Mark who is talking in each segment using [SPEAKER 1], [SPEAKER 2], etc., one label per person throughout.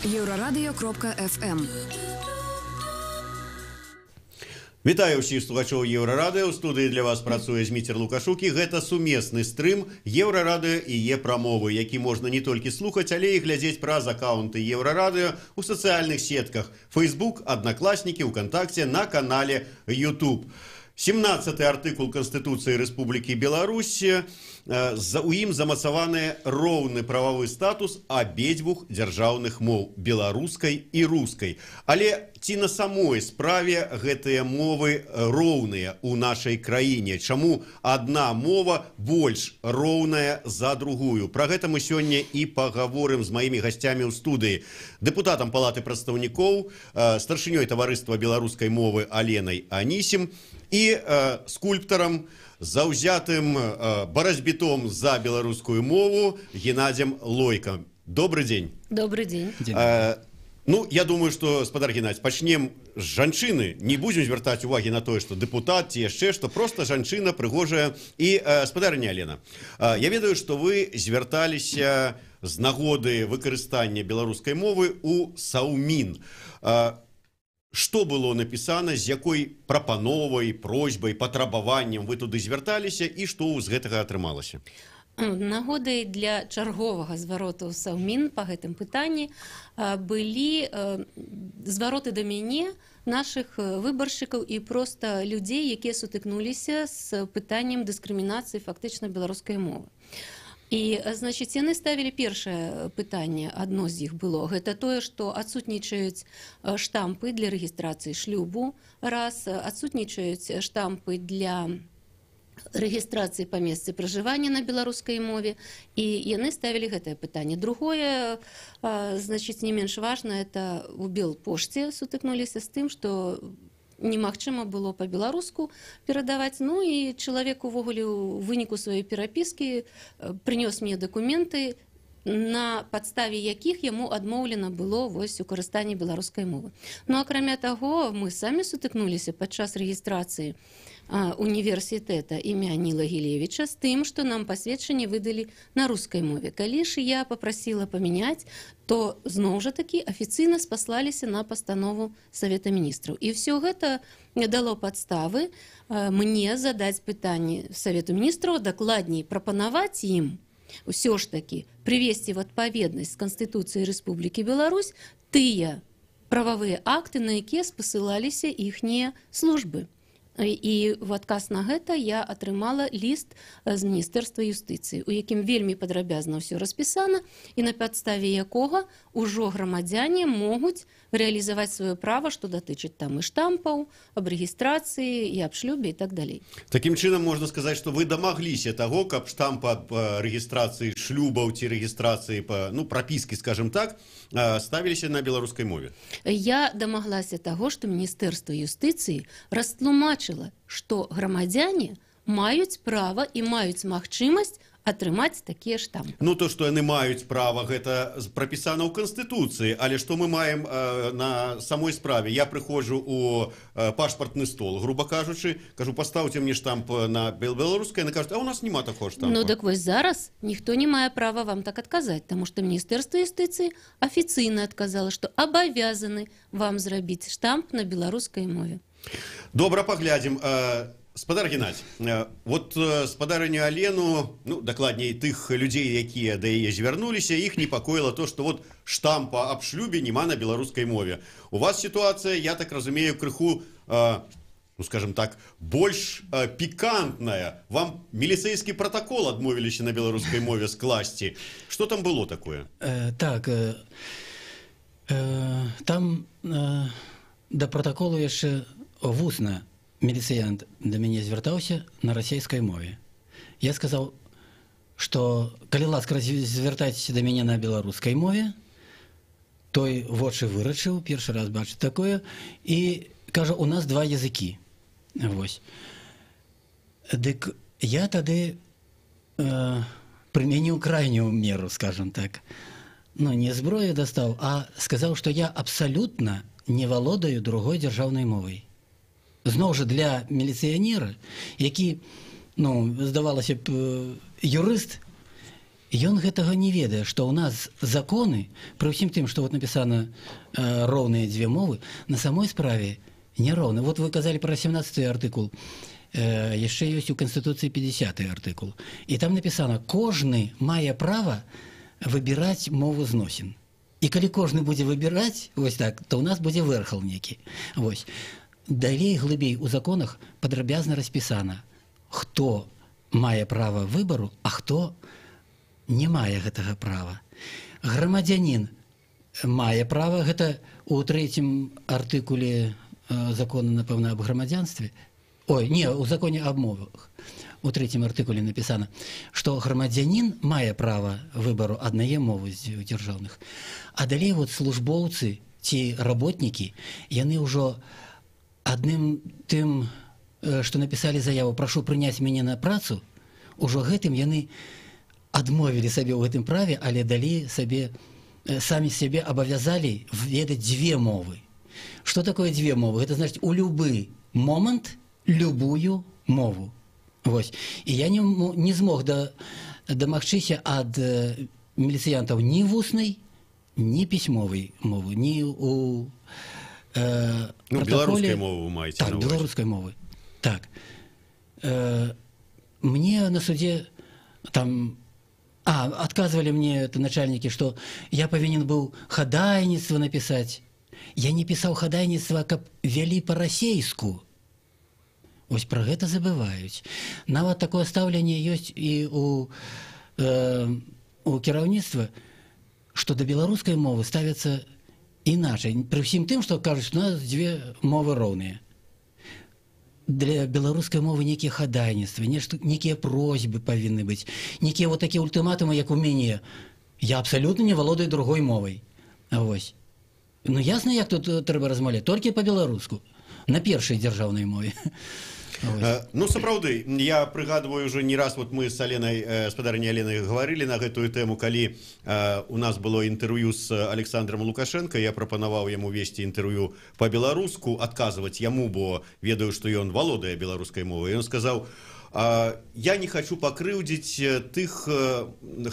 [SPEAKER 1] Еврорадио.FM.
[SPEAKER 2] Вітаю ўсіх слухачоў Еўрарадыё. У студыі для вас працуе Зміцер Лукашук, і гэта сумесны стрым Еўрарадыё і Е-прамовы, які можна не толькі слухаць, але і глядзець праз акаунты Еўрарадыё у сацыяльных сетках Facebook, Аднакласнікі, ВКонтакте, на канале YouTube. 17-й артыкул Канстытуцыі Рэспублікі Беларусь, у ім замацаваны роўны прававы статус абедзвюх дзяржаўных моў, беларускай і рускай. Але ці на самой справе гэтыя мовы роўныя ў нашай краіне? Чаму адна мова больш роўная за другую? Пра гэта мы сёння і пагаворым з маімі гасцямі ў студыі. Дэпутатам Палаты прадстаўнікоў, старшынёй таварыства беларускай мовы Аленай Анісім і скульптарам, заўзятым барацьбітом за беларускую мову Геннадзем Лойко. Добрый дзень.
[SPEAKER 3] Добрый дзень.
[SPEAKER 2] Ну, я думаю, что, спадар Геннадзь, пачнем з жанчыны. Не будзем звяртаць увагі на тое, што дэпутат ці яшчэ, што проста жанчына прыгожая. І, спадарыня Алена, я ведаю, што вы звярталіся з нагоды выкарыстання беларускай мовы ў Саўмін. Што было напісана, з якой прапановай, просьбай, патрабаваннем вы туды звярталіся і што з гэтага атрымалася?
[SPEAKER 3] Нагодай для чарговага звароту ў Саўмін па гэтым пытанні былі звароты да мяне, нашых выбаршчыкаў і проста людзей, якія сутыкнуліся з пытаннем дыскрымінацыі фактычна беларускай мовы. І, значыць, яны ставілі першае пытанне, адно з іх было. Гэта тое, што адсутнічаюць штампы для рэгістрацыі шлюбу, раз, адсутнічаюць штампы для рэгістрацыі па месцы пражывання на беларускай мове, і яны ставілі гэтае пытанне. Другое, значыць, не менш важна, это у Белпошце сутыкнуліся з тым, што немагчыма было па-беларуску перадаваць. Ну і чалавек увогуле ў выніку сваёй перапіскі прынёс мне дакументы, на падставе якіх яму адмоўлена было вось у карыстанні беларускай мовы. Ну, акрамя таго, мы самі сутыкнуліся падчас рэгістрацыі універсітэта імя Ніла Гілевіча з тым, што нам пасведчанне выдалі на рускай мове. Калі ж я папрасіла памяняць, то зноў жа такі афіцыйна спаслаліся на пастанову Савета міністраў. І ўсё гэта дало падставы мне задаць пытанне Савету міністраў, дакладней прапанаваць ім ўсё ж такі прывесці в адпаведнасць з Канстытуцыяй Рэспублікі Беларусь тыя прававыя акты, на якія спасылаліся іхнія службы. І в адказ на гэта я атрымала ліст з Міністэрства юстыцыі, у якім вельмі падрабязна ўсё распісана і на падставе якога ўжо грамадзяне могуць рэалізаваць сваё права, што датычыць там і штампаў, аб рэгістрацыі і аб шлюбе і так далей.
[SPEAKER 2] Такім чынам можна сказаць, што вы дамагліся таго, каб штамп аб рэгістрацыі шлюбаў ці рэгістрацыі, прапіскі, скажем так, ставіліся на беларускай мове.
[SPEAKER 3] Я дамаглася таго, што Міністэрства юстыцыі растлумачыла, што грамадзяне маюць права і маюць магчымасць атрымаць такія штампы.
[SPEAKER 2] Ну, то, што яны маюць права, гэта прапісана ў Канстытуцыі, але што мы маем на самой справе? Я прыходжу ў пашпартны стол, груба кажучы, кажу, пастаўце мне штамп на беларускай, яны кажуць, а у нас няма такого штампа.
[SPEAKER 3] Ну, так вось зараз ніхто не мае права вам так адказаць, таму што Міністэрства юстыцыі афіцыйна адказала, што абавязаны вам зрабіць штамп на беларускай мове.
[SPEAKER 2] Добра, паглядзім. Спадар Геннадзь, вот спадарыню Алену, ну, дакладней, тых людзей, якія да яе звярнуліся, іх непакоіла то, што вот штампа аб шлюбе няма на беларускай мове. У вас сітуацыя, я так разумею, крыху, ну, скажем так, больш пікантная. Вам міліцэйскі пратакол адмовіліся на беларускай мове скласці. Што там было такое?
[SPEAKER 4] Так, там да пратаколу яшчэ вусна міліцыянт да мяне звяртаўся на расейскай мове. Я сказаў, што калі ласка звяртайцеся да мяне на беларускай мове, той вочы вырачыў, першы раз бачыць такое, і кажа, у нас два языкі. Вось. Дык я тады прымяніў крайнюю меру, скажем так. Ну, не зброю дастаў, а сказаў, што я абсалютна не валодаю другой дзяржаўнай мовай. Зноў жа для міліцыянера, які, ну, здавалася б, юрыст, ён гэтага не ведае, што ў нас законы, пры ўсім тым, што вот напісана роўныя дзве мовы, на самой справе няроўна. Вот вы казалі пра 17-й артыкул, яшчэ ёсць у Канстытуцыі 50-й артыкул. І там напісана, кожны мае права выбіраць мову зносін. І калі кожны будзе выбіраць, вось так, то ў нас будзе вэрхал некі. Вось. Далей, глыбей у законах падрабязна распісана, хто мае права выбару, а хто не мае гэтага права. Грамадзянін мае права, гэта у 3-м артыкуле закону, напэўна, аб грамадзянстве. Ой, не, у законе аб мовах. У 3-м артыкуле напісана, што грамадзянін мае права выбару аднае мовы з дзяржаўных. А далей вот службоўцы ці работнікі, яны ўжо адным тым, што напісалі заяву, прашу прыняць мяне на працу, ужо гэтым яны адмовілі сабе ў гэтым праве, але далі сабе, самі сябе абавязалі ведаць дзве мовы. Што такое дзве мовы? Гэта значыць у любы момант любую мову. Вось. І я не змог дамагчыся ад міліцыянтаў ні вуснай, ні пісьмовай мовы, ні у
[SPEAKER 2] беларускай мовы вы маеце
[SPEAKER 4] так,
[SPEAKER 2] на ўвазе.
[SPEAKER 4] беларускай мовы. Так. Мне на суде там адказвалі мне начальнікі, што я павінен быў хадайніцтва напісаць. Я не пісаў хадайніцтва, каб вялі па-расейску. Вось пра гэта забываюць. Нават такое стаўленне ёсць і у кіраўніцтва, што да беларускай мовы ставяцца іначай. Пры ўсім тым, што кажуць, у нас дзве мовы роўныя. Для беларускай мовы нейкія хадайніцтвы, нейкія просьбы павінны быць, нейкія вот такія ультыматумы, як у мяне. Я абсалютна не валодаю другой мовай. Вось. Ну ясна, як тут трэба размаўляць, толькі па-беларуску, на першай дзяржаўнай мове.
[SPEAKER 2] Ну, сапраўды, я прыгадваю ўжо не раз, вот мы з Аленай, спадарняй Аленай гаварылі на гэтую тэму, калі у нас было інтэрв'ю з Александром Лукашенко, я прапанаваў яму весці інтэрв'ю па-беларуску, адказваць яму, бо ведаю, што ён валодае беларускай мовай. Ён сказаў, я не хочу пакрыўдзіць тых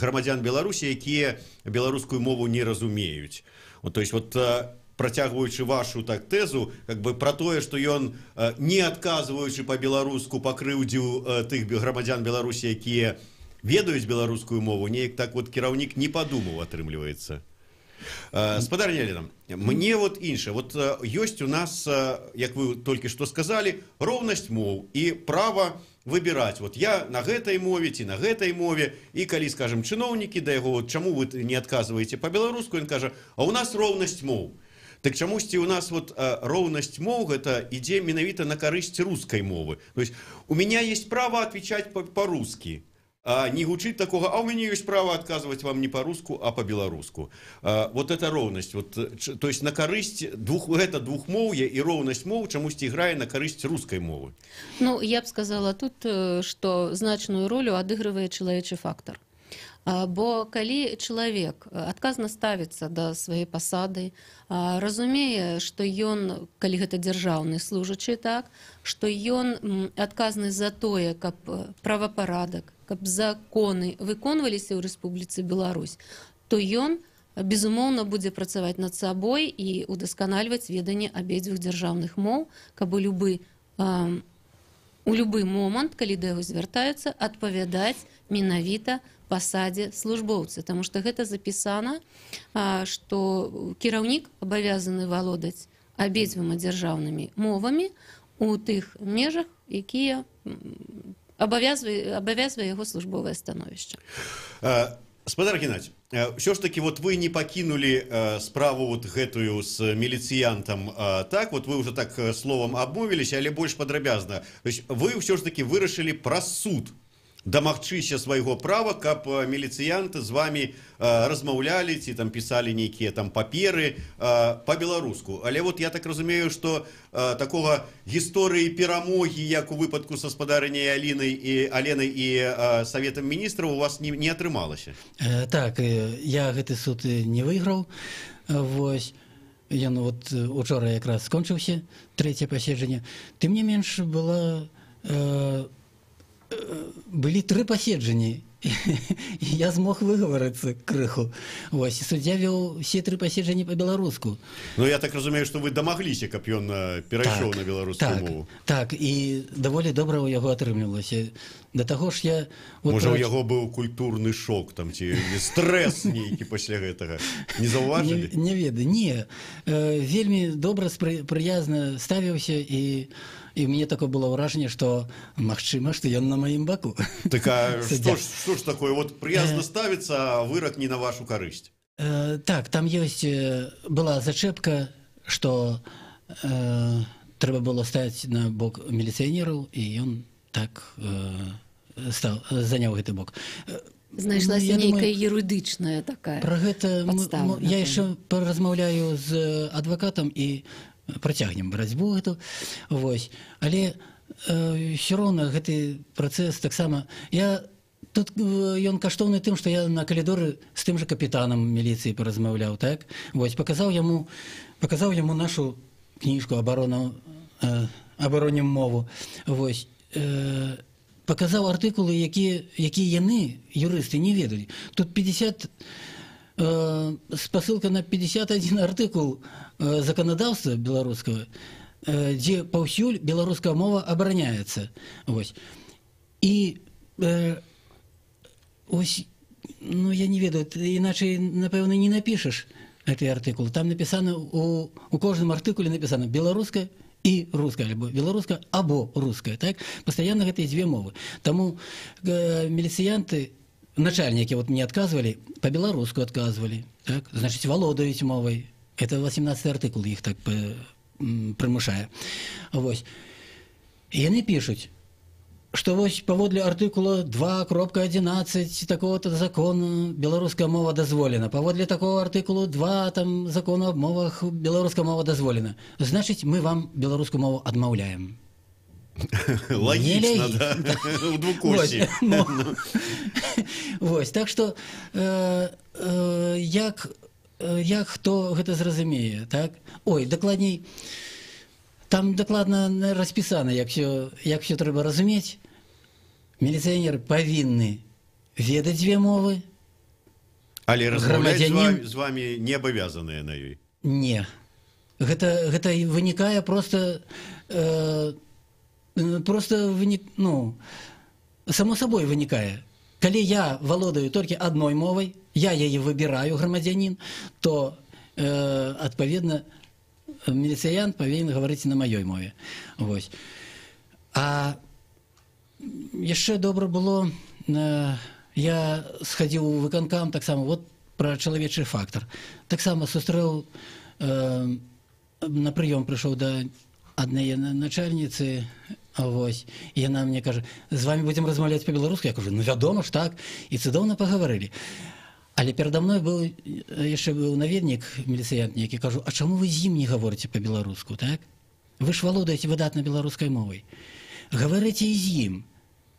[SPEAKER 2] грамадзян Беларусі, якія беларускую мову не разумеюць. То есть, вот працягваючы вашу так тэзу, как бы пра тое, што ён, не адказваючы па-беларуску, пакрыўдзіў тых грамадзян Беларусі, якія ведаюць беларускую мову, неяк так вот кіраўнік не падумаў, атрымліваецца. Спадарня Алена, мне вот іншае. Вот ёсць у нас, як вы толькі што сказалі, роўнасць моў і права выбіраць. Вот я на гэтай мове ці на гэтай мове, і калі, скажем, чыноўнікі да яго, вот чаму вы не адказваеце па-беларуску, ён кажа, а у нас роўнасць моў. Так чамусьці у нас вот роўнасць моў гэта ідзе менавіта на карысць рускай мовы. То есть у меня есть право отвечать по-русски, а не гучыць такога, а у меня есть право адказваць вам не по-руску, а по-беларуску. Вот эта роўнасць, вот, то есть на карысць гэта двухмоўе і роўнасць моў чамусьці грае на карысць рускай мовы.
[SPEAKER 3] Ну, я б сказала тут, што значную ролю адыгрывае чалавечы фактар. Бо калі чалавек адказна ставіцца да сваёй пасады, разумее, што ён, калі гэта дзяржаўны служачы, так, што ён адказны за тое, каб правапарадак, каб законы выконваліся ў Рэспубліцы Беларусь, то ён, безумоўна, будзе працаваць над сабой і удасканальваць веданне абедзвюх дзяржаўных моў, каб у любы момант, калі да яго звяртаюцца, адпавядаць менавіта пасадзе службоўцы, таму што гэта запісана, што кіраўнік абавязаны валодаць абедзвюма дзяржаўнымі мовамі у тых межах, якія абавязвае яго службовае становішча.
[SPEAKER 2] Спадар Геннадзь, ўсё ж таки вот вы не пакінулі справу вот гэтую з міліцыянтам, так, вот вы уже так словам абмовіліся, але больш падрабязна. То есть вы ўсё ж таки вырашылі праз суд дамагчыся свайго права, каб міліцыянты з вами размаўлялі ці там пісалі нейкія там паперы па-беларуску. Але вот я так разумею, што такога гісторыі перамогі, як у выпадку са спадарняй Аленай і Саветам міністраў, у вас не атрымалася.
[SPEAKER 4] Так, я гэты суд не выйграў. Вось. Ён вот учора якраз скончыўся, трэцяе паседжанне. Тым не менш, былі 3 паседжанні, і я змог выгаварыцца крыху. Вось, і суддзя вёў все 3 паседжанні па-беларуску.
[SPEAKER 2] Ну, я так разумею, што вы дамагліся, каб ён перайшоў на беларускую мову.
[SPEAKER 4] Так, і даволі добра ў яго атрымлівалася. Да таго ж я...
[SPEAKER 2] Можа, у яго быў культурны шок, там, ці стрэс нейкі пасля гэтага. Не заўважылі?
[SPEAKER 4] Не ведаю, не. Вельмі добра, прыязна ставіўся, і мне такое было ўражанне, што магчыма, што ён на маім баку.
[SPEAKER 2] Так, а што ж такое? Вот прыязна ставіцца, а вырак не на вашу карысць.
[SPEAKER 4] Так, там ёсць, была зачэпка, што трэба было стаць на бок міліцыянераў, і ён так заняў гэты бок.
[SPEAKER 3] Знайшлася нейкая юрыдычная такая
[SPEAKER 4] Пра гэта
[SPEAKER 3] падстава.
[SPEAKER 4] я яшчэ паразмаўляю з адвакатам і працягнем барацьбу гэту. Вось. Але ўсё роўна гэты працэс таксама... Тут ён каштоўны тым, што я на калідоры з тым жа капітанам міліцыі паразмаўляў, так? Вось, паказаў яму нашу кніжку «Абаронім мову». Вось. Паказаў артыкулы, якія яны, юрысты, не ведалі. Тут спасылка на 51 артыкул заканадаўства беларускага, дзе паўсюль беларуская мова абараняецца. Вось. І ось, ну, я не ведаю, іначай, напэўна, не напішаш гэты артыкул. Там напісана, у кожным артыкуле напісана беларуская і руская, альбо беларуская або руская, так? Пастаянна гэта 2 мовы. Таму міліцыянты, начальнікі вот мне адказвалі, па-беларуску адказвалі, так? Значыць, валодаюць мовай. Это 18 артыкул іх так прымушае. Вось. І яны пішуць, што вось паводле артыкула 2.11 такого-то закону беларуская мова дазволена. Паводле такого артыкулу 2 там закону аб мовах беларуская мова дазволена. Значыць, мы вам беларускую мову адмаўляем.
[SPEAKER 2] Лагічна, да? У двукурсі.
[SPEAKER 4] Вось, так што як хто гэта зразумее, так? Ой, дакладней, там дакладна распісана, як все трэба разумець. Міліцыянеры павінны ведаць 2 мовы.
[SPEAKER 2] Але размаўляць з вамі не абавязаныя на ёй?
[SPEAKER 4] Не. Гэта вынікае просто само сабой вынікае. Калі я валодаю толькі адной мовай, я яе выбіраю, грамадзянін, то, адпаведна, міліцыянт павінен гаварыць на маёй мове. Вось. А яшчэ добра было, я схадзіў у выканкам, таксама, вот пра чалавечы фактар. Таксама сустрэў, на прыём прыйшоў да аднай начальніцы, вось, і яна мне кажа, з вамі будзем размаўляць па-беларуску? Я кажу, ну, вядома ж, так, і цудоўна пагаварылі. Але перада мной яшчэ быў наведнік, міліцыянт нейкі, кажу, а чаму вы з ім не гаворыце па-беларуску, так? Вы ж валодаеце выдатна беларускай мовай. Гаварыце і з ім,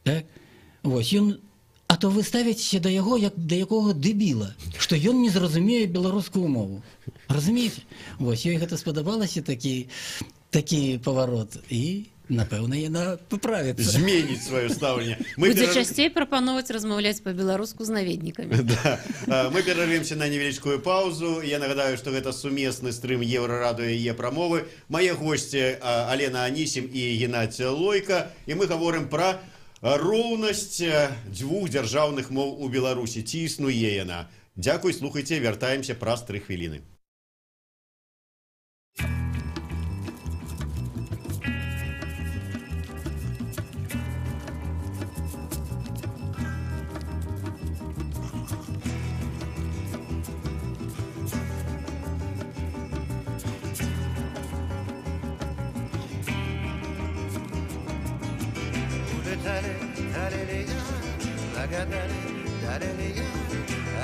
[SPEAKER 4] так? Вось, а то вы ставіцеся да яго, як да якога дэбіла, што ён не зразумее беларускую мову. Разумееце? Вось, ёй гэта спадабалася, такі паварот, і... Напэўна, яна паправіцца.
[SPEAKER 2] Зменіць сваё стаўленне.
[SPEAKER 3] Будзе часцей прапановаць размаўляць па-беларуску з наведнікамі.
[SPEAKER 2] Мы перарвемся на невялічкую паўзу. Я нагадаю, што гэта сумесны стрым Еўрарадыё і Е-прамовы. Мае госці Алена Анісім і Геннадзь Лойка. І мы гаворым пра роўнасць 2 дзяржаўных моў у Беларусі. Ці існуе яна? Дзякуй, слухайце, вяртаемся праз 3 хвіліны.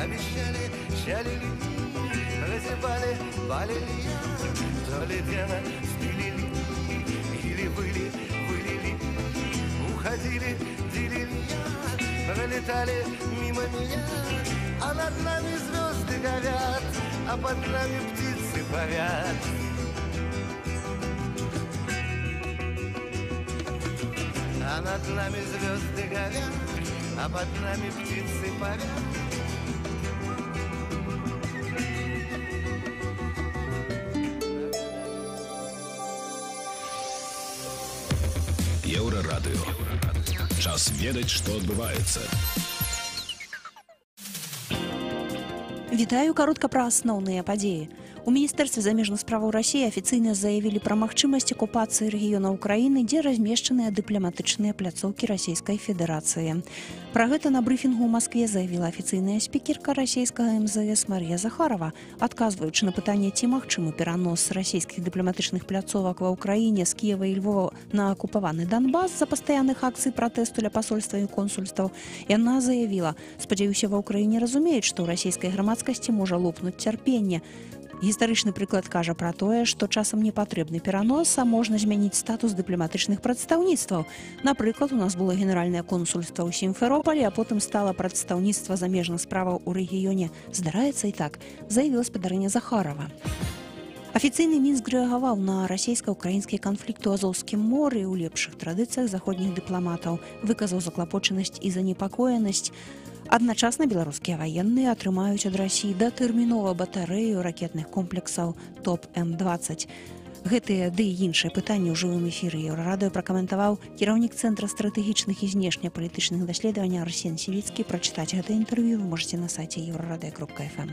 [SPEAKER 1] Обещали, щалили, разевали, валили, то ли дело спилили, или вылили, уходили, делили, пролетали мимо меня, а над нами звезды горят, а под нами птицы парят. А над нами звезды горят, а под нами птицы парят.
[SPEAKER 5] Еўрарадыё. Час ведаць, што адбываецца.
[SPEAKER 6] Вітаю, каротка пра асноўныя падзеі. У Міністэрстве замежных справаў Расіі афіцыйна заявілі пра магчымасць акупацыі рэгіёна Ўкраіны, дзе размешчаныя дыпламатычныя пляцоўкі Расійскай Федэрацыі. Пра гэта на брыфінгу ў Маскве заявіла афіцыйная спікерка расійскага МЗС Марія Захарова, адказваючы на пытанне, ці магчымы перанос расійскіх дыпламатычных пляцовак ва ўкраіне з Кіева і Львова на акупаваны Донбас за пастаянных акцый пратэсту ля пасольства і консульстваў. Яна заявіла: «Спадзяюся, ва ўкраіне разумеюць, што ў расійскай грамадскасці можа лопнуць цярпенне». Гістарычны прыклад кажа пра тое, што часам не патрэбны перанос, а можна змяніць статус дыпламатычных прадстаўніцтваў. Напрыклад, у нас было генеральнае консульства ў Сімферополі, а потым стала прадстаўніцтва замежных справаў у рэгіёне. Здараецца і так, заявіла спадарыня Захарова. Афіцыйны Мінск рэагаваў на расійска-ўкраінскі канфлікт у Азоўскім моры ў лепшых традыцыях заходніх дыпламатаў, выказаў заклапочанасць і занепакоенасць. Адначасна беларускія ваенныя атрымаюць ад Расіі датэрмінова батарэю ракетных комплексаў ТОП-М-20. Гэтыя ды і іншыя пытанні ў жывым эфіры Еўрарадыё пракаментаваў кіраўнік Цэнтра стратэгічных і знешнепалітычных даследаванняў Арсен Сівіцкі. Прачытаць гэта інтэрв'ю вы можаце на сайце еўрарадыё.фм.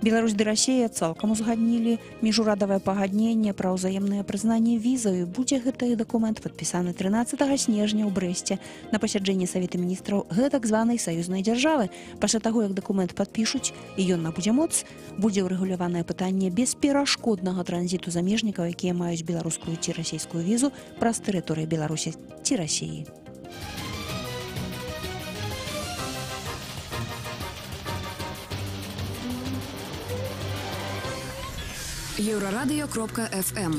[SPEAKER 6] Беларусь ды Расія цалкам узгаднілі міжурадавае пагадненне пра ўзаемнае прызнанне візаў, і будзе гэты дакумент падпісаны 13 снежня ў Брэсце на пасяджэнні Савета міністраў гэтак званай саюзнай дзяржавы. Пасля таго, як дакумент падпішуць і ён набудзе моц, будзе ўрэгуляванае пытанне бесперашкоднага транзіту замежнікаў, якія маюць беларускую ці расійскую візу праз тэрыторыю Беларусі ці Расіі.
[SPEAKER 7] Еўрарадыё.фм.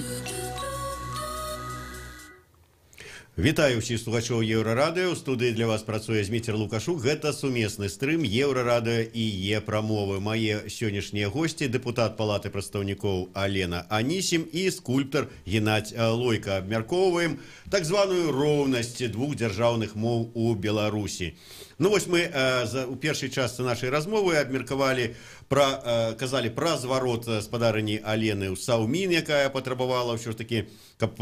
[SPEAKER 2] Вітаю ўсіх слухачоў Еўрарадыё. У студыі для вас працуе Зміцер Лукашук. Гэта сумесны стрым Еўрарадыё і Е-прамовы. Мае сённяшнія госці — дэпутат Палаты прадстаўнікоў Алена Анісім і скульптар Геннадзь Лойка. Абмяркоўваем так званую роўнасць двух дзяржаўных моў у Беларусі. Ну вось мы у першай частцы нашай размовы абмеркавалі, казалі пра зварот спадарыні Алены ў Саўмін, якая патрабавала ўсё ж такі, каб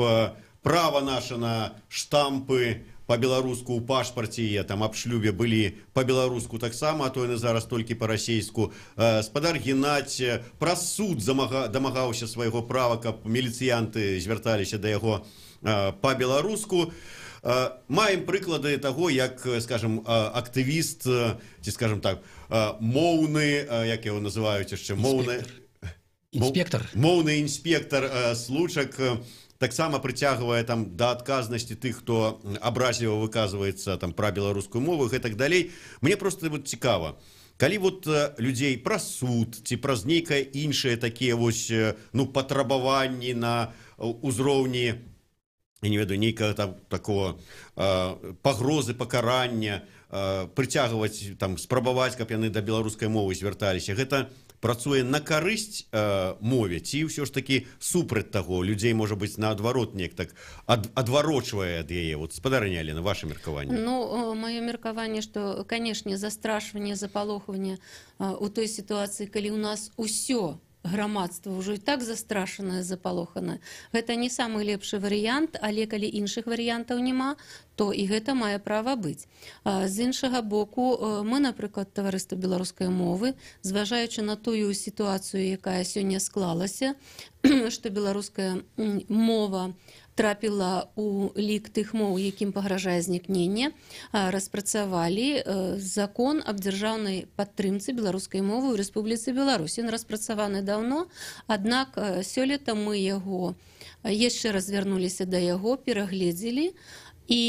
[SPEAKER 2] права наша на штампы па-беларуску ў пашпарце, там аб шлюбе былі па-беларуску таксама, а то яны зараз толькі па-расейску. Спадар Геннадзь праз суд дамагаўся свайго права, каб міліцыянты звярталіся да яго па-беларуску. Маем прыклады таго, як, скажем, актывіст, ці, скажем так, моўны, як яго называюць яшчэ, моўны інспектар Случак таксама прыцягвае там да адказнасці тых, хто абразліва выказваецца там пра беларускую мову і так далей. Мне просто вот цікава, калі вот людзей праз суд ці праз нейкае іншае такія вось патрабаванні на ўзроўні, я не ведаю, нейкага там такого пагрозы, пакарання, прыцягваць, там, спрабаваць, каб яны да беларускай мовы звярталіся. Гэта працуе на карысць мове, ці ўсё ж такі супраць таго? Людзей, можа быць, наадварот неяк так адварочвае ад яе. Вот, спадарыня Алена, ваше меркаванне.
[SPEAKER 3] Ну, маё меркаванне, што, канешне, застрашванне, запалохванне у той сітуацыі, калі ў нас усё грамадства ўжо і так застрашанае, запалоханае, гэта не самы лепшы варыянт, але калі іншых варыянтаў няма, то і гэта мае права быць. З іншага боку, мы, напрыклад, таварыства беларускай мовы, зважаючы на тую сітуацыю, якая сёння склалася, што беларуская мова трапіла ў лік тых моў, якім пагражае знікненне, распрацавалі закон аб дзяржаўнай падтрымцы беларускай мовы ў Рэспубліцы Беларусь. Ён распрацаваны даўно, аднак сёлета мы яго яшчэ раз вярнуліся да яго, перагледзелі, і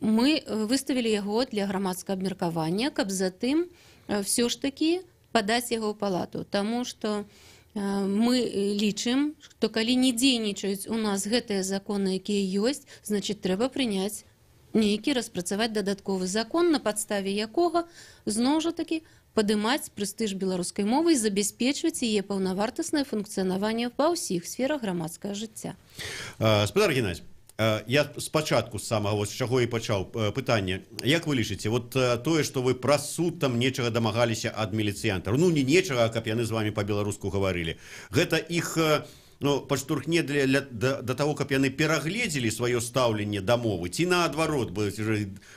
[SPEAKER 3] мы выставілі яго для грамадскага абмеркавання, каб затым ўсё ж такі падаць яго ў палату. Таму што мы лічым, што калі не дзейнічаюць у нас гэтыя законы, якія ёсць, значыць, трэба прыняць нейкі, распрацаваць дадатковы закон, на падставе якога, зноў жа такі, падымаць прэстыж беларускай мовы і забяспечваць яе паўнавартаснае функцыянаванне ва ўсіх сферах грамадскага жыцця.
[SPEAKER 2] Спадар Геннадзь, Я спачатку з самага, з чаго і пачаў пытанне. Як вы лічыце, вот тое, што вы праз суд там нечага дамагаліся ад міліцыянтаў, ну не нечага, каб яны з вамі па-беларуску гаварылі. Гэта іх падштурхне да таго, каб яны перагледзелі сваё стаўленне да мовы, ці наадварот,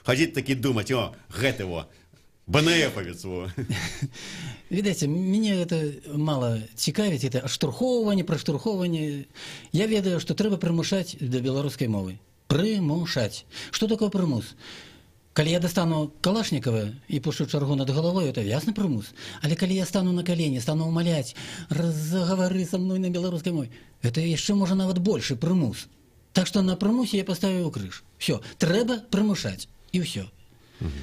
[SPEAKER 2] хадзіць такі думаць, о, гэты во, БНФовец во.
[SPEAKER 4] Видите, меня это мало цікавіць, это штурхоўванне, праштурхоўванне. Я ведаю, што трэба прымушаць да беларускай мовы. Прымушаць. Што такое прымус? Калі я достану Калашникова і пушу чаргу над головой, это ясны прымус. Але калі я стану на колени, стану умаляць, разгавары со мной на беларускай мове, это яшчэ можа нават большы прымус. Так што на прымусе я паставіў крыж. Все, трэба прымушаць. І ўсё.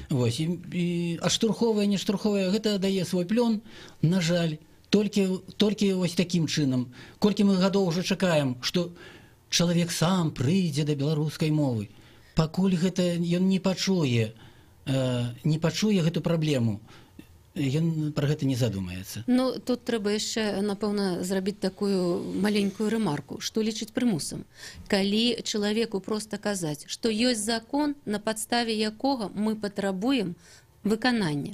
[SPEAKER 4] Вось, а штурховае, не штурховае, гэта дае свой плён, на жаль, толькі вось такім чынам. Колькі мы гадоў уже чакаем, што чалавек сам прыйдзе да беларускай мовы. Пакуль гэта ён не пачуе гэту праблему, ён пра гэта не задумаецца.
[SPEAKER 3] Ну, тут трэба яшчэ, напэўна, зрабіць такую маленькую рэмарку, што лічыць прымусам. Калі чалавеку проста казаць, што ёсць закон, на падставе якога мы патрабуем выканання,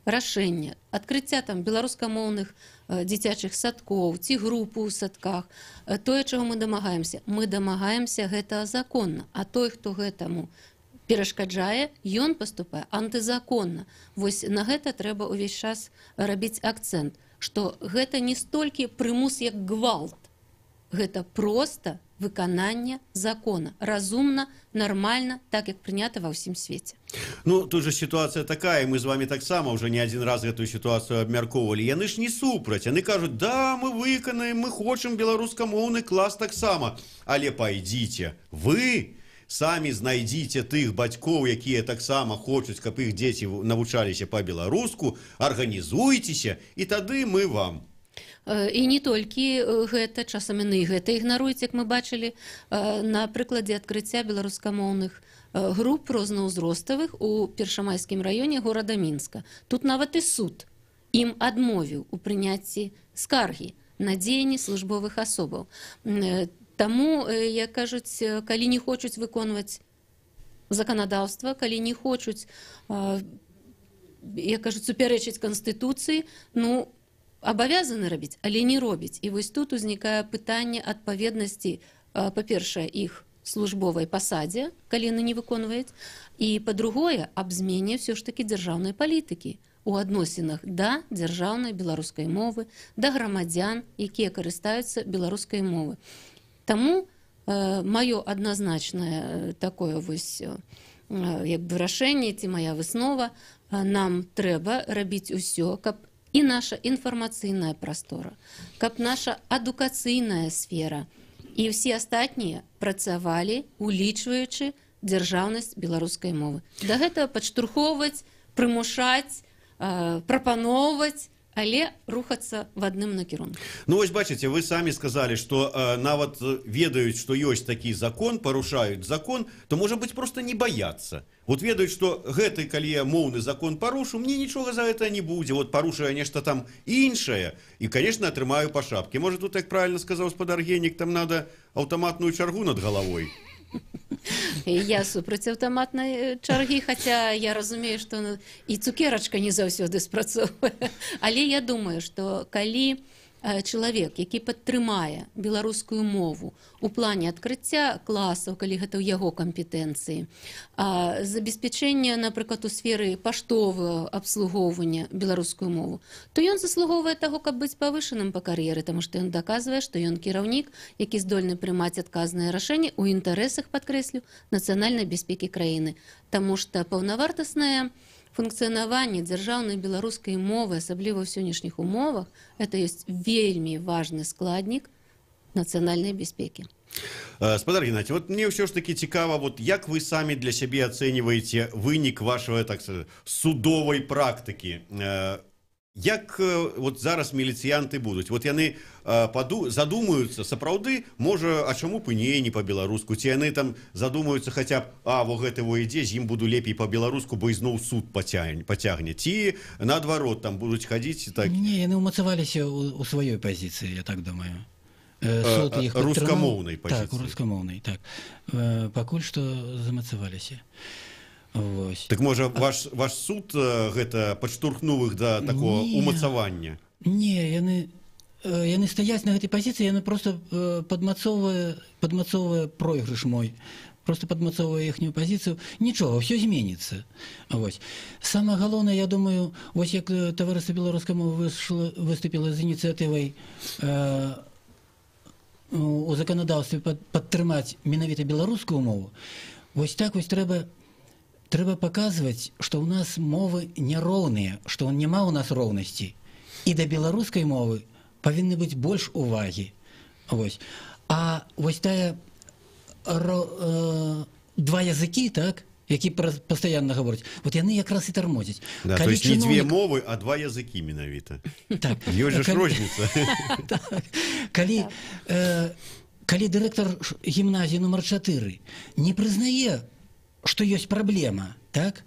[SPEAKER 3] рашэння, адкрыцця там беларускамоўных дзіцячых садкоў, ці групы ў садках, тое, чаго мы дамагаемся гэта законна, а той, хто гэтаму перашкаджае, ён паступае антызаконна. Вось на гэта трэба ўвесь час рабіць акцэнт, што гэта не столькі прымус, як гвалт. Гэта проста выкананне закона. Разумна, нармальна, так як прынята ва ўсім свеце.
[SPEAKER 2] Ну, тут же ситуация такая, мы з вами таксама уже не один раз эту ситуацию абмяркоўвалі. Яны ж не супраць, яны кажуць, да, мы выканаем, мы хочам беларускамоўны клас таксама. Але пайдзіце, вы самі знайдзіце тых бацькоў, якія таксама хочуць, каб іх дзеці навучаліся па-беларуску, арганізуйцеся, і тады мы вам.
[SPEAKER 3] І не толькі гэта, часам яны гэта ігнаруюць, як мы бачылі на прыкладзе адкрыцця беларускамоўных груп рознаўзроставых у першамайскім раёне горада Мінска. Тут нават і суд ім адмовіў у прыняцці скаргі на дзеянні службовых асобаў. Таму, як кажуць, калі не хочуць выконваць заканадаўства, калі не хочуць, як кажуць, супярэчыць Канстытуцыі, ну, абавязаны рабіць, але не робіць. І вось тут узнікае пытанне адпаведнасці, па-першае, іх службовай пасадзе, калі яны не выконваюць, і, па-другое, аб змене ўсё ж такі дзяржаўнай палітыкі у адносінах да дзяржаўнай беларускай мовы, да грамадзян, якія карыстаюцца беларускай мовы. Таму маё адназначнае такое вось як бы рашэнне ці мая выснова, нам трэба рабіць усё, каб і наша інфармацыйная прастора, каб наша адукацыйная сфера і ўсе астатнія працавалі, улічваючы дзяржаўнасць беларускай мовы. Да гэтага падштурхоўваць, прымушаць, прапаноўваць, але рухацца в адным накірунку.
[SPEAKER 2] Ну вось бачыце, вы самі сказалі, што нават ведаюць, што ёсць такі закон, парушаюць закон, то можа быць проста не баяцца. Вот ведаюць, што гэты, калі я моўны закон парушу, мне нічога за гэта не будзе. Вот парушаю нешта там іншае і, конечно, атрымаю па шапке. Можа, тут, як правильно сказаў спадар Генік, там надо аўтаматную чаргу над галавой.
[SPEAKER 3] Я супраць аўтаматнай чаргі, хаця я разумею, што і цукерачка не заўсёды спрацоўвае. Але я думаю, што калі чалавек, які падтрымае беларускую мову у плане адкрыцця класаў, калі гэта ў яго кампетэнцыі, забеспячэння, напрыклад, у сферы паштовага абслугоўвання беларускую мову, то ён заслугоўвае таго, каб быць павышаным па кар'еры, таму што ён даказвае, што ён кіраўнік, які здольны прымаць адказныя рашэнні ў інтарэсах, падкрэслю, нацыянальнай бяспекі краіны. Таму што паўнавартаснае функцыянаванне дзяржаўнай беларускай мовы, асабліва ў сённяшніх умовах, это ёсць вельмі важны складнік нацыянальнай бяспекі.
[SPEAKER 2] Спадар Геннадзій, вот мне ўсё ж таки цікава, вот як вы самі для сябе ацэньваеце вынік вашего, так сказать, судовай практыкі? Як вот зараз міліцыянты будуць? Вот яны задумаюцца, сапраўды, можа, а чаму б і не па-беларуску? Ці яны там задумаюцца хаця б, во гэты во ідзе, з ім буду лепей па-беларуску, бо ізноў суд пацягне. Ці, наадварот, там будуць хадзіць так?
[SPEAKER 4] Не, яны ўмацаваліся ў сваёй пазіцыі, я так думаю. суд іх падтрымаў.
[SPEAKER 2] Рускамоўнай
[SPEAKER 4] Так,
[SPEAKER 2] пазіцыі.
[SPEAKER 4] рускамоўнай, так. Пакуль што замацаваліся. Вось.
[SPEAKER 2] Так можа ваш суд гэта падштурхнуў іх да такого
[SPEAKER 4] Не.
[SPEAKER 2] умацавання?
[SPEAKER 4] Не, яны стаяць на гэтай пазіцыі, яны проста падмацоўвае пройгрыш мой. Просто падмацоўвае іхнюю пазіцыю. Нічога, ўсё зменіцца. Вось. Самае галоўнае, я думаю, вось як таварыства беларускай мовы выступіла з ініцыятывай у заканадаўстве падтрымаць менавіта беларускую мову, вось так вось трэба паказваць, што ў нас мовы няроўныя, што няма ў нас роўнасці. І да беларускай мовы павінны быць больш увагі. Вось. А вось тая два языкі, так, які пастаянна гавораць, вот яны якраз і тармозяць.
[SPEAKER 2] Да, то есть не дзве мовы, а два языкі менавіта.
[SPEAKER 4] Так.
[SPEAKER 2] Ёсць жа розніца.
[SPEAKER 4] Так. Калі дырэктар гімназіі нумар 4 не прызнае, што ёсць праблема, так?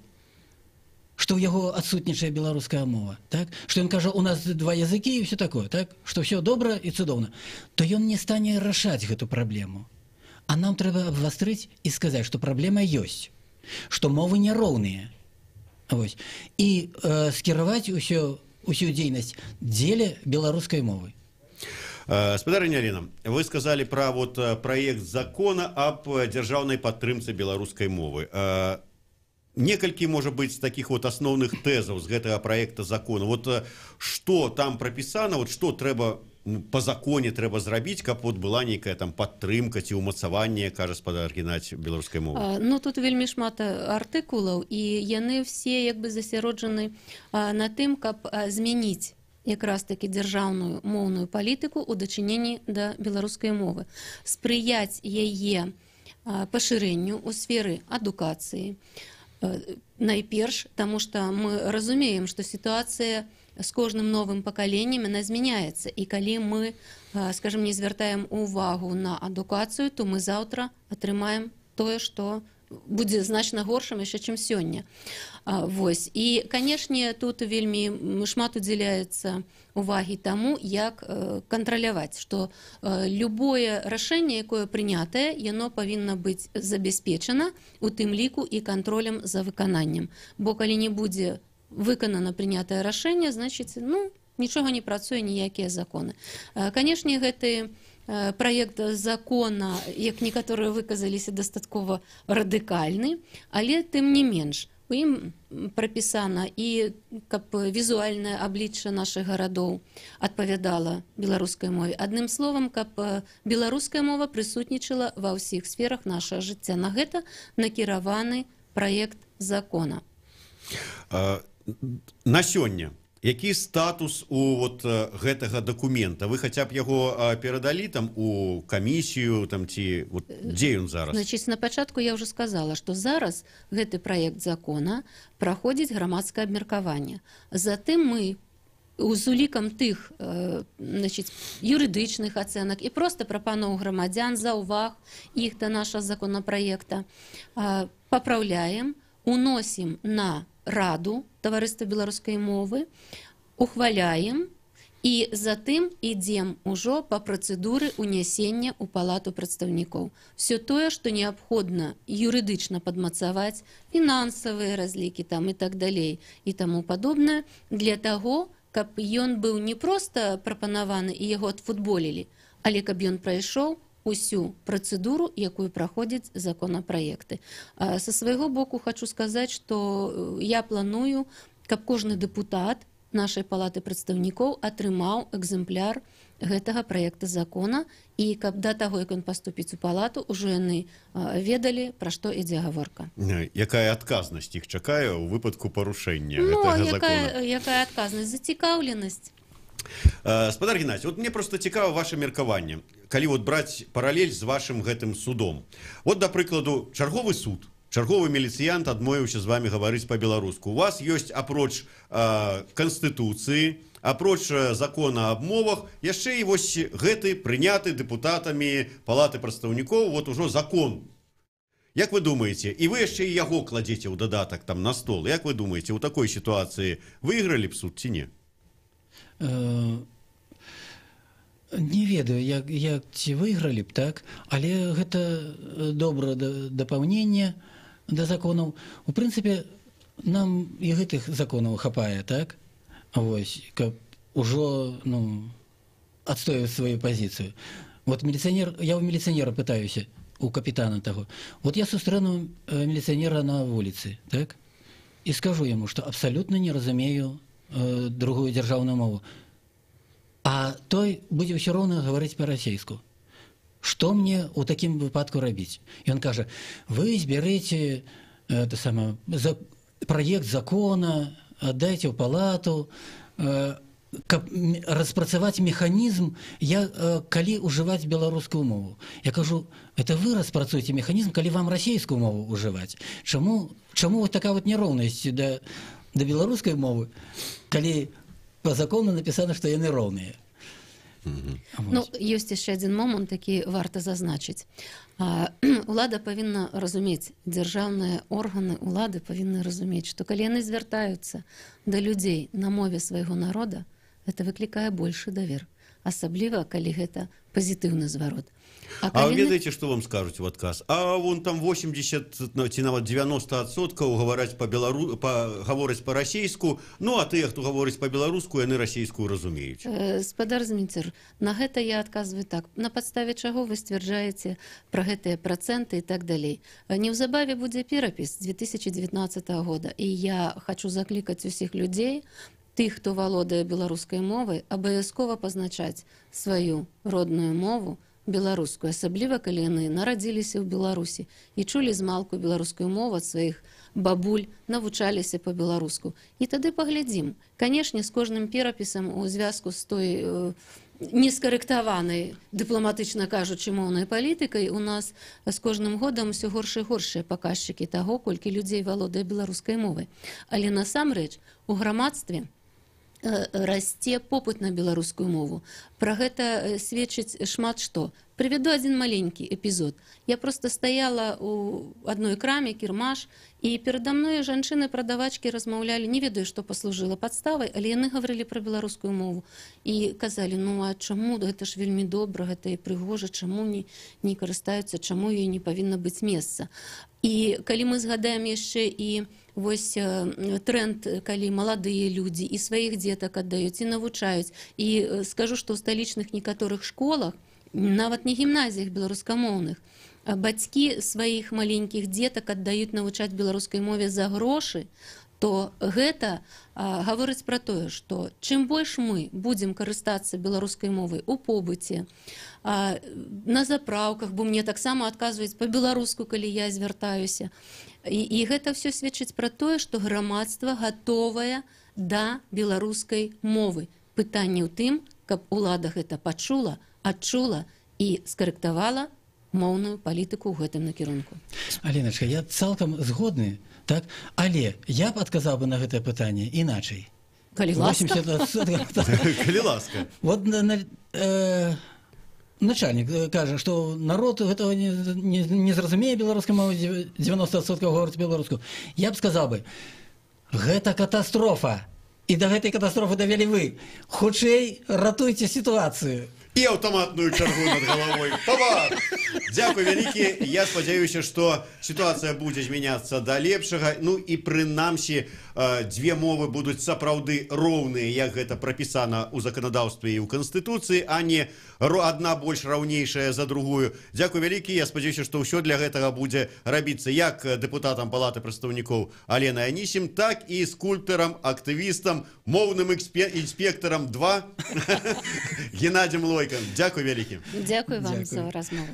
[SPEAKER 4] Што ў яго адсутнічае беларуская мова, так? Што ён кажа, у нас два языкі і ўсё такое, так? Што ўсё добра і цудоўна. То ён не стане рашаць гэту праблему. А нам трэба абвастрыць і сказаць, што праблема ёсць, што мовы няроўныя. Вось. І скіраваць усю дзейнасць дзеля беларускай мовы.
[SPEAKER 2] Спадарыня Алена, вы сказали про вот проект закона об дзяржаўнай падтрымцы беларускай мовы. Некалькі, можа быць, таких вот асноўных тэзаў з гэтага проекта закона. Вот што там прапісана, вот што трэба по законе трэба зрабіць, каб вот была нейкая там падтрымка ці ўмацаванне, кажа спадар Геннадзь, беларускай мовы?
[SPEAKER 3] Ну, тут вельмі шмат артыкулаў, і яны все як бы засяроджаны на тым, каб змяніць якраз таки дзяржаўную моўную палітыку ў дачыненні да беларускай мовы, спрыяць яе пашырэнню ў сферы адукацыі. Найперш, таму што мы разумеем, што сітуацыя з кожным новым пакаленнем яна змяняецца. І калі мы, скажем, не звяртаем увагу на адукацыю, то мы заўтра атрымаем тое, што будзе значна горшым яшчэ, чым сёння. Вось. І, канешне, тут вельмі шмат удзяляецца увагі таму, як кантраляваць, што любое рашэнне, якое прынятае, яно павінна быць забяспечана, у тым ліку і кантролем за выкананнем. Бо калі не будзе выканана прынятае рашэнне, значыць, нічога не працуе, ніякія законы. Канешне, гэты проект закона, як некаторыя выказаліся, дастаткова радыкальны, але тым не менш, у ім прапісана і каб візуальнае аблічча нашых гарадоў адпавядала беларускай мове. Адным словам, каб беларуская мова прысутнічала ва ўсіх сферах нашага жыцця. На гэта накіраваны проект закона.
[SPEAKER 2] На сёння які статус у вот гэтага дакумента? Вы хаця б яго перадалі там у камісію там ці вот, дзе ён зараз?
[SPEAKER 3] Значыць, на пачатку я ўжо сказала, што зараз гэты праект закона праходзіць грамадскае абмеркаванне. Затым мы з улікам тых юрыдычных ацэнак і проста прапаноў грамадзян, заўваг іх да нашага законапраекта папраўляем, уносім на Раду таварыства беларускай мовы, ухваляем і затым ідзем ужо па працэдуры унясення ў палату прадстаўнікоў. Все тое, што неабходна юрыдычна падмацаваць, фінансавыя разлікі там і так далей і таму падобнае, для таго, каб ён быў не проста прапанаваны і яго адфутболілі, але каб ён прайшоў усю працэдуру, якую праходзяць законапраекты. Са свайго боку хочу сказаць, што я планую, каб кожны дэпутат нашай палаты прадстаўнікоў атрымаў экземпляр гэтага праекта закона і каб да таго, як ён паступіць у палату, ужо яны ведалі, пра што ідзе гаворка.
[SPEAKER 2] Якая адказнасць іх чакае ў выпадку парушэння гэтага закона?
[SPEAKER 3] Якая адказнасць? Зацікаўленасць.
[SPEAKER 2] Спадар Геннадзь, вот мне просто цікава ваше меркаванне. Калі вот браць паралель з вашым гэтым судом. Вот, да прыкладу, чарговы суд, чарговы міліцыянт адмовіўся з вами гаварыць па-беларуску. У вас ёсць апроч канстытуцыі, апроч закона аб мовах, яшчэ і вось гэты прыняты дэпутатамі палаты прадстаўнікоў, вот ужо закон. Як вы думаеце, і вы яшчэ і яго кладзеце ў дадатак там на стол. Як вы думаеце, у такой сітуацыі выйгралі б суд ці не?
[SPEAKER 4] Не ведаю, як ці выйгралі б, так? Але гэта добра дапаўненне да законаў. У прынцыпе, нам і гэтых законаў хапае, так? Вось, каб ужо, адстойваць сваю пазіцыю. Вот я у міліцыянера пытаюся, у капітана таго. Вот я сустрэну міліцыянера на вуліцы, так? І скажу яму, што абсалютна не разумею другую дзяржаўную мову. А той будзе ўсё роўна гаварыць па-расейску. Што мне ў такім выпадку рабіць? Ён кажа, вы збярыце праект закона, аддайце ў палату, каб распрацаваць механізм, калі ўжываць беларускую мову. Я кажу, это вы распрацуеце механізм, калі вам расейскую мову ўжываць. Чаму вот такая вот нероўнасць да беларускай мовы, калі по закону написано, што яны роўныя?
[SPEAKER 3] Ёсць яшчэ адзін момант, які варта зазначыць. Улада павінна разумець, дзяржаўныя органы улады павінны разумець, што калі яны звяртаюцца да людзей на мове свайго народа, это выклікае большы давер. Асабліва, калі гэта пазітыўны зварот.
[SPEAKER 2] А вы ведаеце, што вам скажуць у адказ? А вон там 80 ці нават 90% гавораць па-расейску, а тыя, хто гаворыць па-беларуску, яны расейскую разумеюць.
[SPEAKER 3] Спадар Зміцер, на гэта я адказваю так. На падставе чаго вы сцвярджаеце пра гэтыя працэнты і так далей. Неўзабаве будзе перапіс 2019 года, і я хачу заклікаць усіх людзей, тых, хто валодае беларускай мовай, абавязкова пазначаць сваю родную мову, беларускую, асабліва, калі яны нарадзіліся ў Беларусі і чулі змалку беларускую мову ад сваіх бабуль, навучаліся па-беларуску. І тады паглядзім. Канешне, з кожным перапісам у звязку з той нескарэктаванай, дыпламатычна кажучы, моўнай палітыкай, у нас з кожным годам усё горшыя і горшыя паказчыкі таго, колькі людзей валодае беларускай мовай. Але насамрэч у грамадстве расце попыт на беларускую мову. Пра гэта сведчыць шмат што. Прывяду адзін маленькі эпізод. Я просто стаяла у адной краме, кірмаш, і перада мной жанчыны-прадавачкі размаўлялі, не ведаю, што паслужыла падставай, але яны гаварылі пра беларускую мову. І казалі, а чаму, гэта ж вельмі добра, гэта і прыгожа, чаму не карыстаюцца, чаму ёй не павінна быць месца. І калі мы згадаем яшчэ і вось тренд, калі маладыя людзі і сваіх дзетак аддаюць, і навучаюць, і скажу, што ў сталічных некаторых школах, нават не гімназіях беларускамоўных, бацькі сваіх маленькіх дзетак аддаюць навучаць беларускай мове за грошы, то гэта гаворыць пра тое, што чым больш мы будзем карыстацца беларускай мовай у побыце, на запраўках, бо мне таксама адказваюць па-беларуску, калі я звяртаюся. І гэта ўсё сведчыць пра тое, што грамадства гатовае да беларускай мовы. Пытанне ў тым, каб улада гэта пачула, адчула і скарэктавала моўную палітыку ў гэтым накірунку.
[SPEAKER 4] Аліначка, я цалкам згодны, так? Але я б адказаў бы на гэтае пытанне іначай.
[SPEAKER 3] Калі ласка.
[SPEAKER 2] Калі ласка.
[SPEAKER 4] Вот начальник кажа, што народ гэтага не зразумее беларускай мовы, 90% гаворыць беларуску. Я б сказаў бы, гэта катастрофа. І да гэтай катастрофы давялі вы. Хутчэй ратуйце сітуацыю.
[SPEAKER 2] І аўтаматную чаргу над галавой. Павар! Дзякуй вялікі. Я спадзяюся, што сітуацыя будзе змяняцца да лепшага. І прынамсі дзве мовы будуць сапраўды роўныя, як гэта прапісана ў заканадаўстве і ў Канстытуцыі, а не адна больш раўнейшая за другую. Дзякуй вялікі. Я спадзяюся, што ўсё для гэтага будзе рабіцца як дэпутатам Палаты прадстаўнікоў Аленай Анісім, так і скульптарам, актывістам, моўным інспектарам 2 Геннадзем Лойкам. Дзякуй вялікі.
[SPEAKER 3] Дзякуй вам за размову.